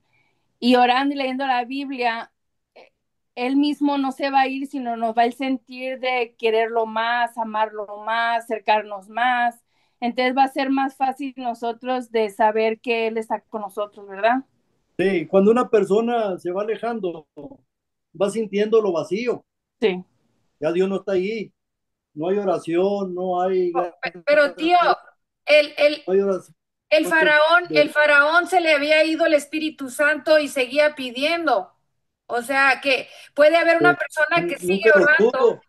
y orando y leyendo la Biblia. Él mismo no se va a ir, sino nos va a sentir de quererlo más, amarlo más, acercarnos más. Entonces va a ser más fácil nosotros de saber que Él está con nosotros, ¿verdad? Sí, cuando una persona se va alejando, va sintiendo lo vacío. Sí. Ya Dios no está ahí. No hay oración, no hay ganas Pero tío, el, el, no hay oración el faraón se le había ido el Espíritu Santo y seguía pidiendo. O sea que puede haber una pues, persona que sigue nunca lo orando, tuvo.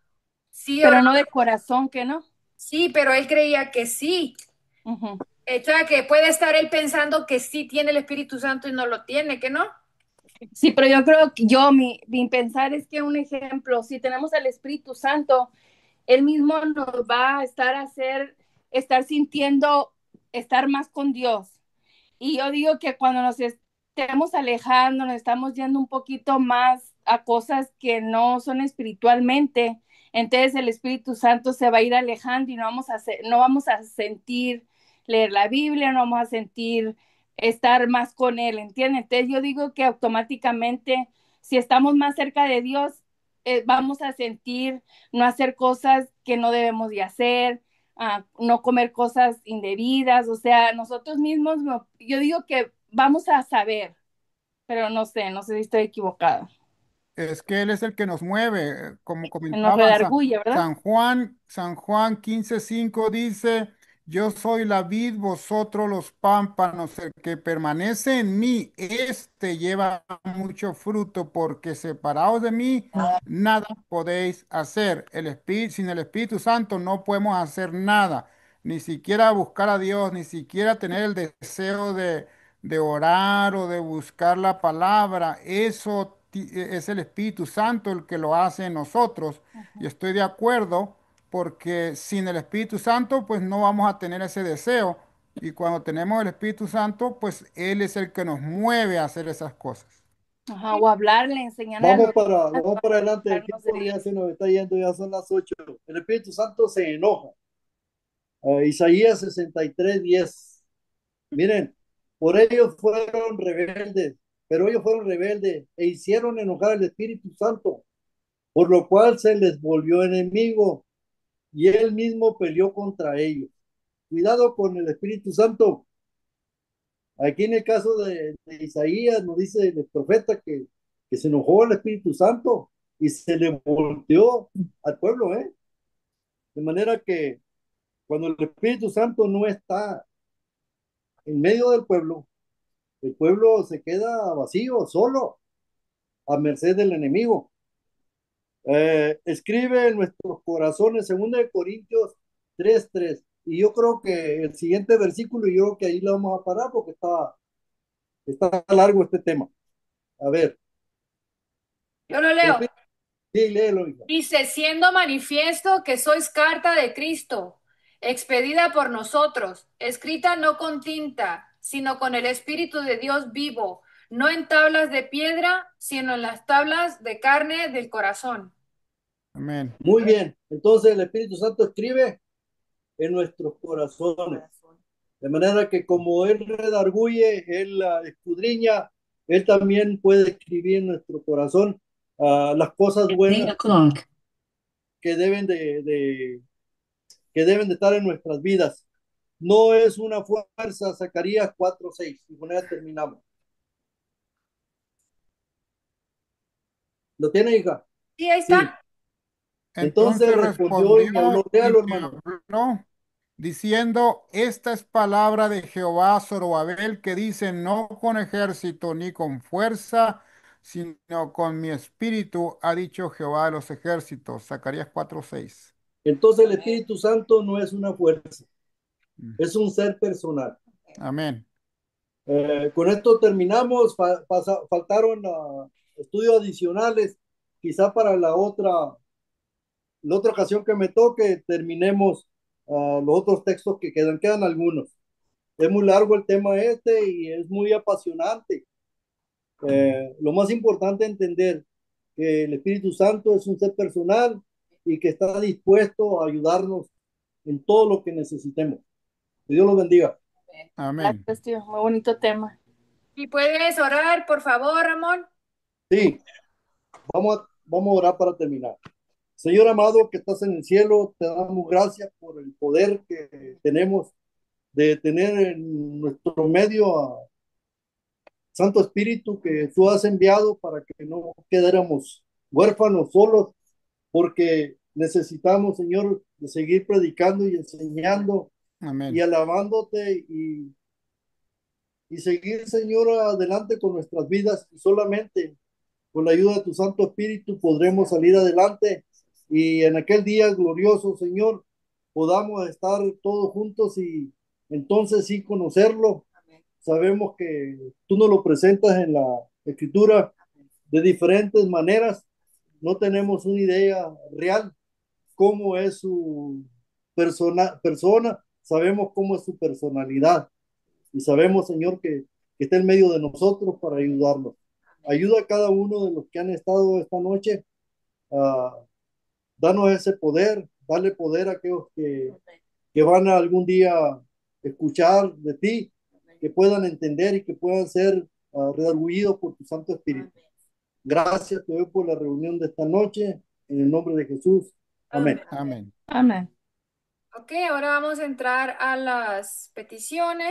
sigue Pero orando, no de corazón, que no. sí, pero él creía que sí. Ujú. O sea que puede estar él pensando que sí tiene el Espíritu Santo y no lo tiene, ¿que no? Sí, pero yo creo que mi pensar es que un ejemplo, si tenemos al Espíritu Santo, Él mismo nos va a estar sintiendo, estar más con Dios. Y yo digo que cuando nos estemos alejando, nos estamos yendo un poquito más a cosas que no son espiritualmente, entonces el Espíritu Santo se va a ir alejando y no vamos a sentir leer la Biblia, no vamos a sentir estar más con Él, ¿entienden? Entonces yo digo que automáticamente, si estamos más cerca de Dios, vamos a sentir no hacer cosas que no debemos de hacer, no comer cosas indebidas, o sea, nosotros mismos, yo digo que vamos a saber, pero no sé si estoy equivocada. Es que Él es el que nos mueve, como Él nos comentaban, redarguye, ¿verdad? San Juan 15:5 dice, yo soy la vid, vosotros los pámpanos, el que permanece en mí, este lleva mucho fruto, porque separados de mí, nada podéis hacer. Sin el Espíritu Santo no podemos hacer nada, ni siquiera buscar a Dios, ni siquiera tener el deseo de orar o de buscar la palabra. Eso es el Espíritu Santo el que lo hace en nosotros. Y estoy de acuerdo porque sin el Espíritu Santo pues no vamos a tener ese deseo. Y cuando tenemos el Espíritu Santo pues Él es el que nos mueve a hacer esas cosas. Ajá, o hablarle, enseñarle a los demás Vamos para adelante, el dejarnos tiempo de ya se nos está yendo, ya son las 8. El Espíritu Santo se enoja. Isaías 63:10. Miren, por ellos fueron rebeldes, pero ellos fueron rebeldes e hicieron enojar al Espíritu Santo, por lo cual se les volvió enemigo y él mismo peleó contra ellos. Cuidado con el Espíritu Santo. Aquí en el caso de Isaías nos dice el profeta que se enojó el Espíritu Santo y se le volteó al pueblo, ¿eh? De manera que cuando el Espíritu Santo no está en medio del pueblo, el pueblo se queda vacío, solo, a merced del enemigo. Escribe en nuestros corazones, 2 Corintios 3:3. Y yo creo que el siguiente versículo, yo creo que ahí lo vamos a parar porque está largo este tema. A ver, Yo lo leo. sí, léelo, hija. Dice, siendo manifiesto que sois carta de Cristo, expedida por nosotros, escrita no con tinta, sino con el Espíritu de Dios vivo, no en tablas de piedra, sino en las tablas de carne del corazón. Amén. Muy bien. Entonces el Espíritu Santo escribe en nuestros corazones. De manera que como Él redarguye, Él escudriña, Él también puede escribir en nuestro corazón las cosas buenas que que deben de estar en nuestras vidas. No es una fuerza, Zacarías 4:6. Y con ella terminamos. ¿Lo tiene, hija? Sí, ahí Sí. está. Entonces Entonces respondió y me respondió habló. y Léalo, me hermano. habló diciendo, esta es palabra de Jehová Zorobabel que dice, no con ejército ni con fuerza, sino con mi espíritu, ha dicho Jehová de los ejércitos. Zacarías 4:6. Entonces el Espíritu Santo no es una fuerza, es un ser personal. Amén. Con esto terminamos. Faltaron estudios adicionales. Quizá para la otra ocasión que me toque, terminemos los otros textos que quedan. Quedan algunos. Es muy largo el tema este y es muy apasionante. Lo más importante es entender que el Espíritu Santo es un ser personal y que está dispuesto a ayudarnos en todo lo que necesitemos. Que Dios los bendiga. Amén. Gracias, tío. Muy bonito tema. ¿Y puedes orar, por favor, Ramón? Sí, vamos a orar para terminar. Señor amado que estás en el cielo, te damos gracias por el poder que tenemos de tener en nuestro medio a Santo Espíritu que tú has enviado para que no quedáramos huérfanos solos, porque necesitamos, Señor, de seguir predicando y enseñando y Amén. alabándote y seguir, Señor, adelante con nuestras vidas y solamente con la ayuda de tu Santo Espíritu podremos salir adelante y en aquel día glorioso, Señor, podamos estar todos juntos y entonces sí conocerlo. Sabemos que tú nos lo presentas en la Escritura de diferentes maneras. No tenemos una idea real cómo es su persona. Sabemos cómo es su personalidad y sabemos, Señor, que está en medio de nosotros para ayudarnos. Ayuda a cada uno de los que han estado esta noche. a Danos ese poder, dale poder a aquellos que van a algún día escuchar de ti, que puedan entender y que puedan ser redargüidos por tu Santo Espíritu. Gracias te doy por la reunión de esta noche, en el nombre de Jesús. Amén. Amén. Amén. Ok, ahora vamos a entrar a las peticiones.